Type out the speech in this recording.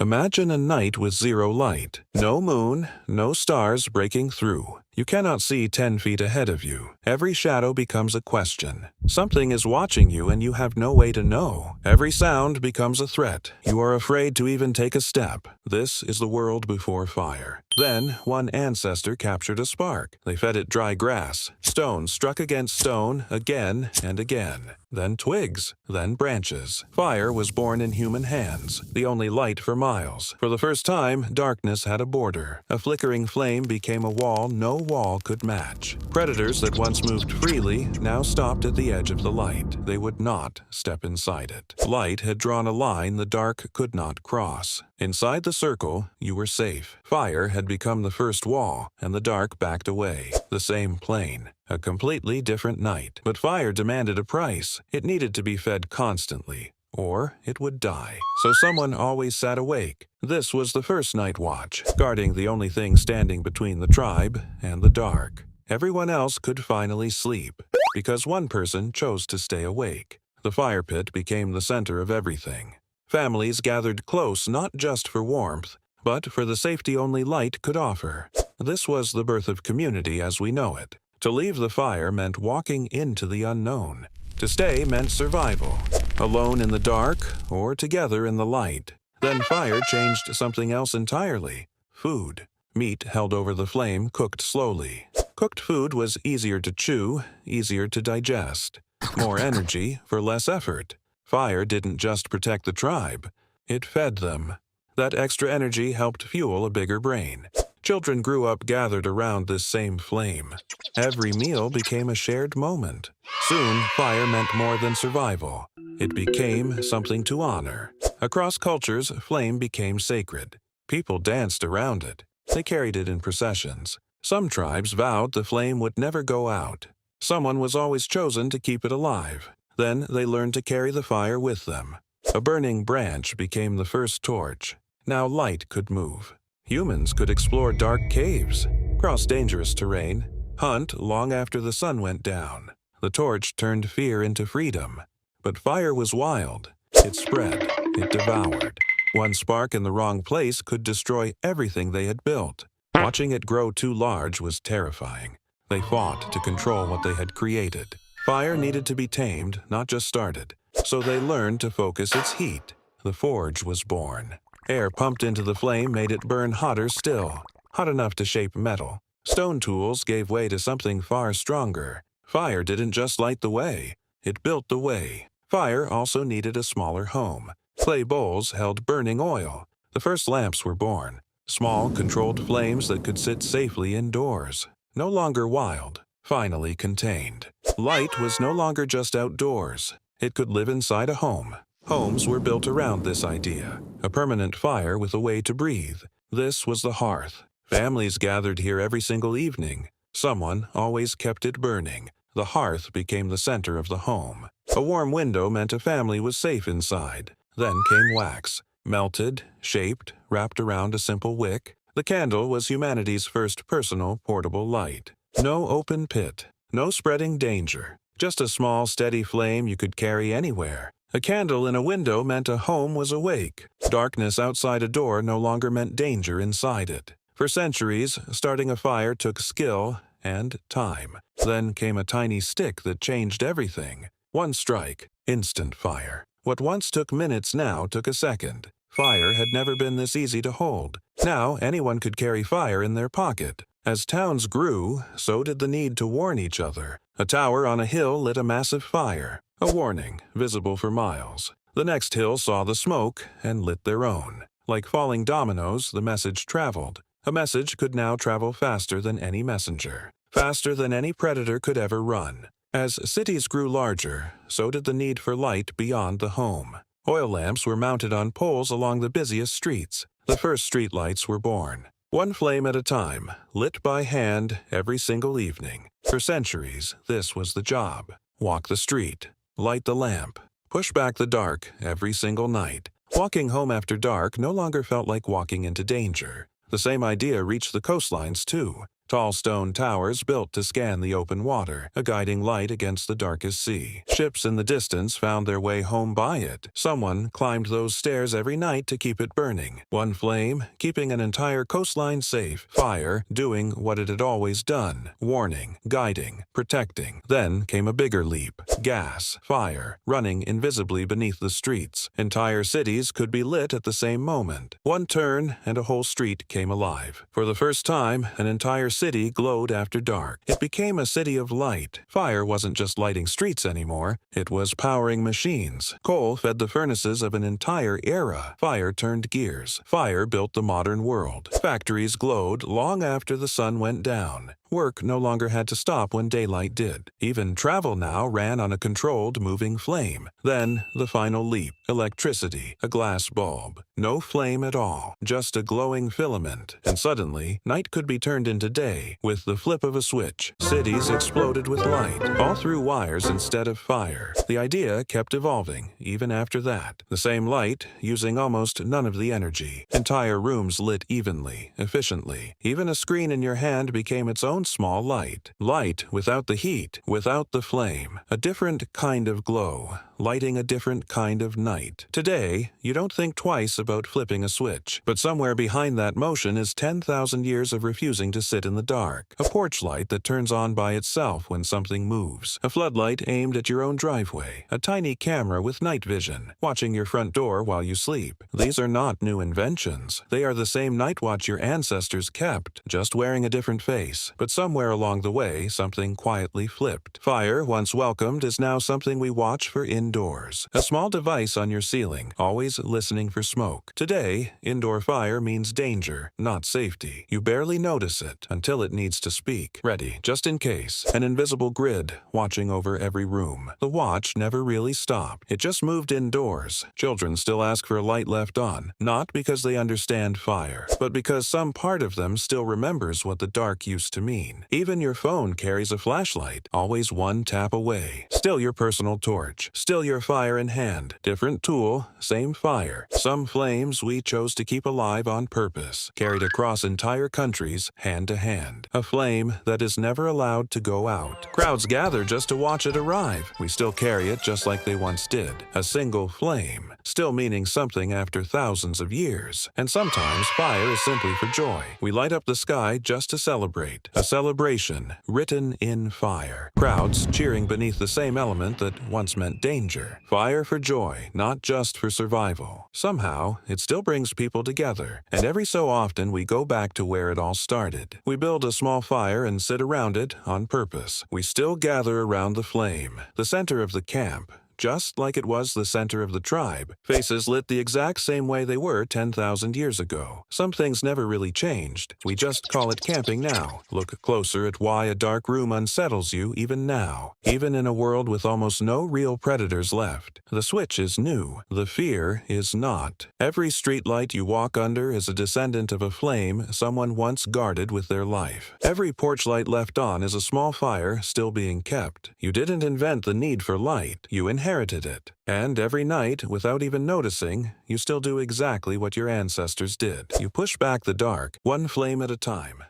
Imagine a night with zero light. No moon, no stars breaking through. You cannot see 10 feet ahead of you. Every shadow becomes a question. Something is watching you and you have no way to know. Every sound becomes a threat. You are afraid to even take a step. This is the world before fire. Then, one ancestor captured a spark. They fed it dry grass. Stone struck against stone again and again. Then twigs, then branches. Fire was born in human hands, the only light for miles. For the first time, darkness had a border. A flickering flame became a wall no wall could match. Predators that once moved freely now stopped at the edge of the light. They would not step inside it. Light had drawn a line the dark could not cross. Inside the circle, you were safe. Fire had become the first wall, and the dark backed away. The same plane. A completely different night. But fire demanded a price. It needed to be fed constantly, or it would die. So someone always sat awake. This was the first night watch, guarding the only thing standing between the tribe and the dark. Everyone else could finally sleep, because one person chose to stay awake. The fire pit became the center of everything. Families gathered close not just for warmth, but for the safety only light could offer. This was the birth of community as we know it. To leave the fire meant walking into the unknown. To stay meant survival, alone in the dark or together in the light. Then fire changed something else entirely. Food. Meat held over the flame cooked slowly. Cooked food was easier to chew, easier to digest. More energy for less effort. Fire didn't just protect the tribe, it fed them. That extra energy helped fuel a bigger brain. Children grew up gathered around this same flame. Every meal became a shared moment. Soon, fire meant more than survival. It became something to honor. Across cultures, flame became sacred. People danced around it. They carried it in processions. Some tribes vowed the flame would never go out. Someone was always chosen to keep it alive. Then they learned to carry the fire with them. A burning branch became the first torch. Now light could move. Humans could explore dark caves, cross dangerous terrain, hunt long after the sun went down. The torch turned fear into freedom. But fire was wild. It spread. It devoured. One spark in the wrong place could destroy everything they had built. Watching it grow too large was terrifying. They fought to control what they had created. Fire needed to be tamed, not just started. So they learned to focus its heat. The forge was born. Air pumped into the flame made it burn hotter still, hot enough to shape metal. Stone tools gave way to something far stronger. Fire didn't just light the way, it built the way. Fire also needed a smaller home. Clay bowls held burning oil. The first lamps were born. Small, controlled flames that could sit safely indoors. No longer wild, finally contained. Light was no longer just outdoors. It could live inside a home. Homes were built around this idea. A permanent fire with a way to breathe. This was the hearth. Families gathered here every single evening. Someone always kept it burning. The hearth became the center of the home. A warm window meant a family was safe inside. Then came wax. Melted, shaped, wrapped around a simple wick. The candle was humanity's first personal, portable light. No open pit. No spreading danger. Just a small, steady flame you could carry anywhere. A candle in a window meant a home was awake. Darkness outside a door no longer meant danger inside it. For centuries, starting a fire took skill and time. Then came a tiny stick that changed everything. One strike, instant fire. What once took minutes now took a second. Fire had never been this easy to hold. Now anyone could carry fire in their pocket. As towns grew, so did the need to warn each other. A tower on a hill lit a massive fire. A warning, visible for miles. The next hill saw the smoke and lit their own. Like falling dominoes, the message traveled. A message could now travel faster than any messenger. Faster than any predator could ever run. As cities grew larger, so did the need for light beyond the home. Oil lamps were mounted on poles along the busiest streets. The first streetlights were born. One flame at a time, lit by hand every single evening. For centuries, this was the job. Walk the street. Light the lamp. Push back the dark every single night. Walking home after dark no longer felt like walking into danger. The same idea reached the coastlines too. Tall stone towers built to scan the open water, a guiding light against the darkest sea. Ships in the distance found their way home by it. Someone climbed those stairs every night to keep it burning. One flame, keeping an entire coastline safe. Fire, doing what it had always done. Warning, guiding, protecting. Then came a bigger leap. Gas, fire, running invisibly beneath the streets. Entire cities could be lit at the same moment. One turn, and a whole street came alive. For the first time, an entire city glowed after dark. It became a city of light. Fire wasn't just lighting streets anymore. It was powering machines. Coal fed the furnaces of an entire era. Fire turned gears. Fire built the modern world. Factories glowed long after the sun went down. Work no longer had to stop when daylight did. Even travel now ran on a controlled moving flame. Then, the final leap. Electricity. A glass bulb. No flame at all. Just a glowing filament. And suddenly, night could be turned into day with the flip of a switch. Cities exploded with light, all through wires instead of fire. The idea kept evolving, even after that. The same light, using almost none of the energy. Entire rooms lit evenly, efficiently. Even a screen in your hand became its own small light. Light without the heat, without the flame. A different kind of glow, lighting a different kind of night. Today, you don't think twice about flipping a switch, but somewhere behind that motion is 10,000 years of refusing to sit in the dark. A porch light that turns on by itself when something moves. A floodlight aimed at your own driveway. A tiny camera with night vision, watching your front door while you sleep. These are not new inventions. They are the same night watch your ancestors kept, just wearing a different face. But somewhere along the way, something quietly flipped. Fire, once welcomed, is now something we watch for indoors. A small device on your ceiling, always listening for smoke. Today, indoor fire means danger, not safety. You barely notice it until it needs to speak. Ready, just in case. An invisible grid, watching over every room. The watch never really stopped. It just moved indoors. Children still ask for a light left on, not because they understand fire, but because some part of them still remembers what the dark used to mean. Even your phone carries a flashlight, always one tap away. Still your personal torch. Still your fire in hand. Different tool, same fire. Some flames we chose to keep alive on purpose, carried across entire countries, hand to hand. A flame that is never allowed to go out. Crowds gather just to watch it arrive. We still carry it just like they once did. A single flame, still meaning something after thousands of years. And sometimes fire is simply for joy. We light up the sky just to celebrate. A celebration written in fire. Crowds cheering beneath the same element that once meant danger. Fire for joy, not just for survival. Somehow, it still brings people together. And every so often we go back to where it all started. We build a small fire and sit around it on purpose. We still gather around the flame, the center of the camp. Just like it was the center of the tribe. Faces lit the exact same way they were 10,000 years ago. Some things never really changed. We just call it camping now. Look closer at why a dark room unsettles you even now. Even in a world with almost no real predators left. The switch is new. The fear is not. Every streetlight you walk under is a descendant of a flame someone once guarded with their life. Every porch light left on is a small fire still being kept. You didn't invent the need for light. You inherited it. And every night, without even noticing, you still do exactly what your ancestors did. You push back the dark, one flame at a time.